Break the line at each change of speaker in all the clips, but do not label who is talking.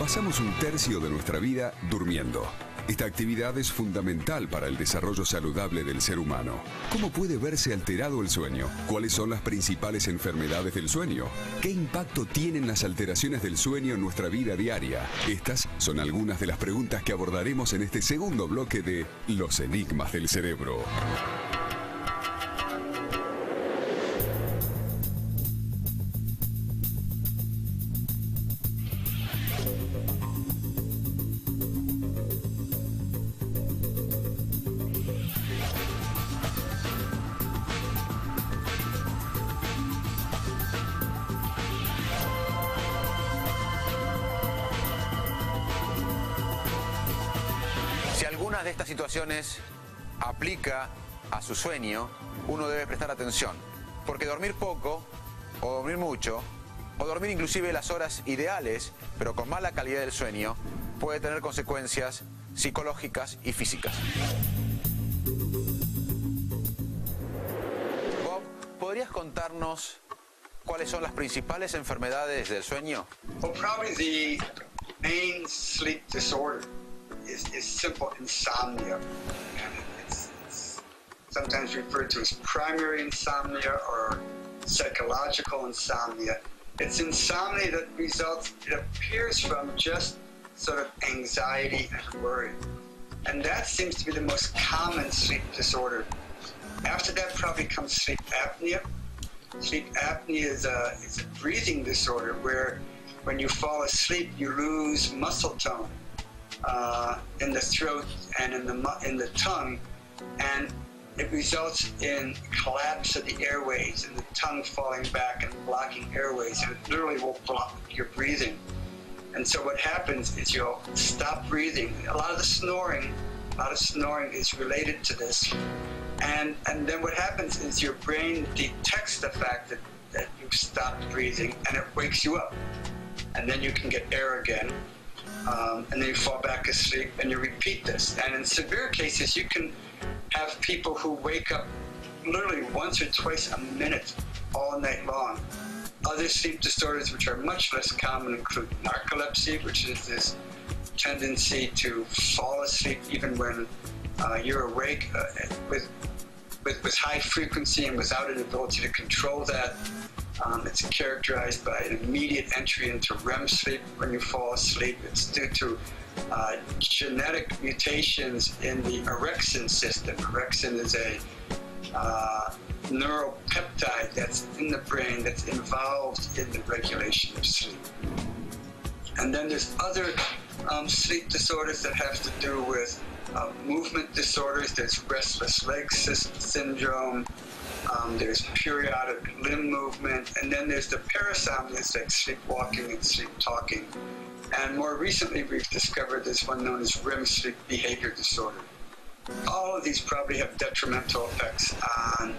Pasamos un tercio de nuestra vida durmiendo. Esta actividad es fundamental para el desarrollo saludable del ser humano. ¿Cómo puede verse alterado el sueño? ¿Cuáles son las principales enfermedades del sueño? ¿Qué impacto tienen las alteraciones del sueño en nuestra vida diaria? Estas son algunas de las preguntas que abordaremos en este segundo bloque de Los Enigmas del Cerebro.
De estas situaciones aplica a su sueño, uno debe prestar atención, porque dormir poco o dormir mucho o dormir inclusive las horas ideales pero con mala calidad del sueño puede tener consecuencias psicológicas y físicas. Bob, ¿podrías contarnos cuáles son las principales enfermedades del sueño?
Well, probably the main sleep disorder is simple insomnia, and it's sometimes referred to as primary insomnia or psychological insomnia. It's insomnia that results, it appears from just sort of anxiety and worry, and that seems to be the most common sleep disorder. After that probably comes sleep apnea. Sleep apnea is a breathing disorder where when you fall asleep you lose muscle tone in the throat and in the tongue, and it results in collapse of the airways and the tongue falling back and blocking airways, and it literally will block your breathing. And so what happens is you'll stop breathing. A lot of snoring is related to this, and then what happens is your brain detects the fact that you've stopped breathing, and it wakes you up, and then you can get air again. And then you fall back asleep and you repeat this. And in severe cases, you can have people who wake up literally once or twice a minute all night long. Other sleep disorders which are much less common include narcolepsy, which is this tendency to fall asleep even when you're awake with high frequency and without an ability to control that. It's characterized by an immediate entry into REM sleep when you fall asleep. It's due to genetic mutations in the orexin system. Orexin is a neuropeptide that's in the brain that's involved in the regulation of sleep. And then there's other sleep disorders that have to do with movement disorders. There's restless leg syndrome. There's periodic limb movement, and then there's the parasomnias like sleepwalking and sleep talking. And more recently, we've discovered this one known as REM sleep behavior disorder. All of these probably have detrimental effects on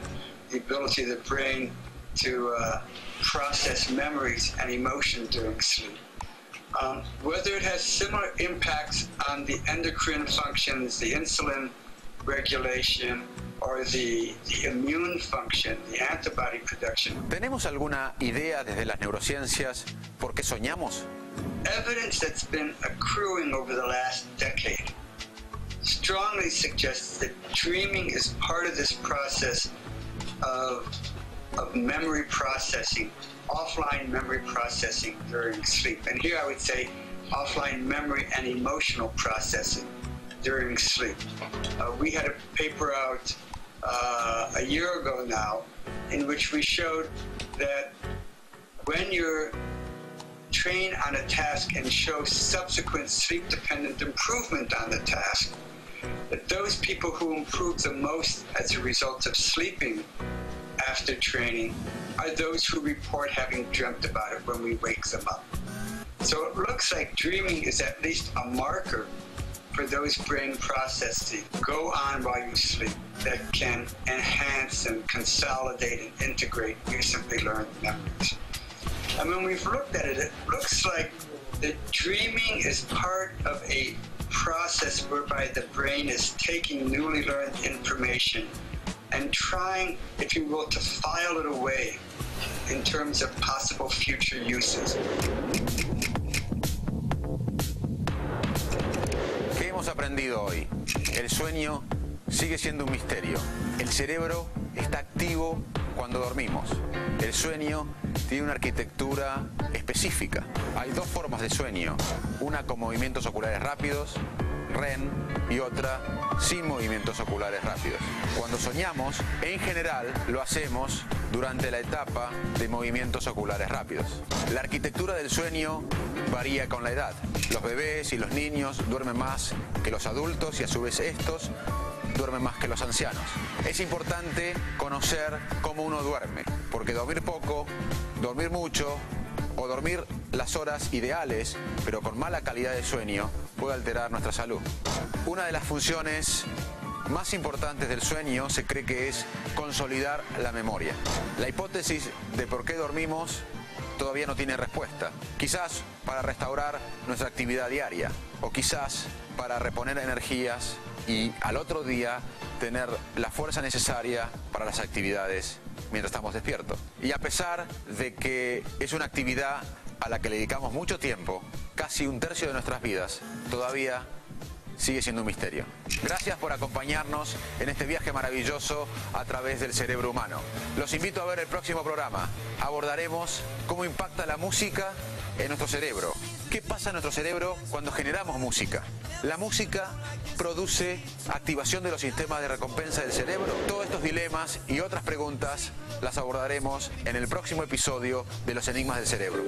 the ability of the brain to process memories and emotion during sleep. Whether it has similar impacts on the endocrine functions, the insulin regulation, or the immune function, the antibody production.
¿Tenemos alguna idea desde las neurociencias por qué soñamos?
Evidence that's been accruing over the last decade strongly suggests that dreaming is part of this process of memory processing, offline memory processing during sleep. And here I would say offline memory and emotional processing during sleep. We had a paper out a year ago now in which we showed that when you're trained on a task and show subsequent sleep-dependent improvement on the task, that those people who improve the most as a result of sleeping after training are those who report having dreamt about it when we wake them up. So it looks like dreaming is at least a marker for those brain processes go on while you sleep that can enhance and consolidate and integrate recently learned memories. And when we've looked at it, it looks like that dreaming is part of a process whereby the brain is taking newly learned information and trying, if you will, to file it away in terms of possible future uses.
aprendido hoy? El sueño sigue siendo un misterio. El cerebro está activo cuando dormimos. El sueño tiene una arquitectura específica. Hay dos formas de sueño, una con movimientos oculares rápidos, REM, y otra sin movimientos oculares rápidos. Cuando soñamos, en general, lo hacemos durante la etapa de movimientos oculares rápidos. La arquitectura del sueño varía con la edad. Los bebés y los niños duermen más que los adultos y a su vez estos duermen más que los ancianos. Es importante conocer cómo uno duerme, porque dormir poco, dormir mucho o dormir las horas ideales, pero con mala calidad de sueño, puede alterar nuestra salud. Una de las funciones más importantes del sueño se cree que es consolidar la memoria. La hipótesis de por qué dormimos todavía no tiene respuesta. Quizás para restaurar nuestra actividad diaria, o quizás para reponer energías y al otro día tener la fuerza necesaria para las actividades mientras estamos despiertos. Y a pesar de que es una actividad a la que le dedicamos mucho tiempo, casi un tercio de nuestras vidas, todavía sigue siendo un misterio. Gracias por acompañarnos en este viaje maravilloso a través del cerebro humano. Los invito a ver el próximo programa. Abordaremos cómo impacta la música en nuestro cerebro. ¿Qué pasa en nuestro cerebro cuando generamos música? La música produce activación de los sistemas de recompensa del cerebro. Todos estos dilemas y otras preguntas las abordaremos en el próximo episodio de Los Enigmas del Cerebro.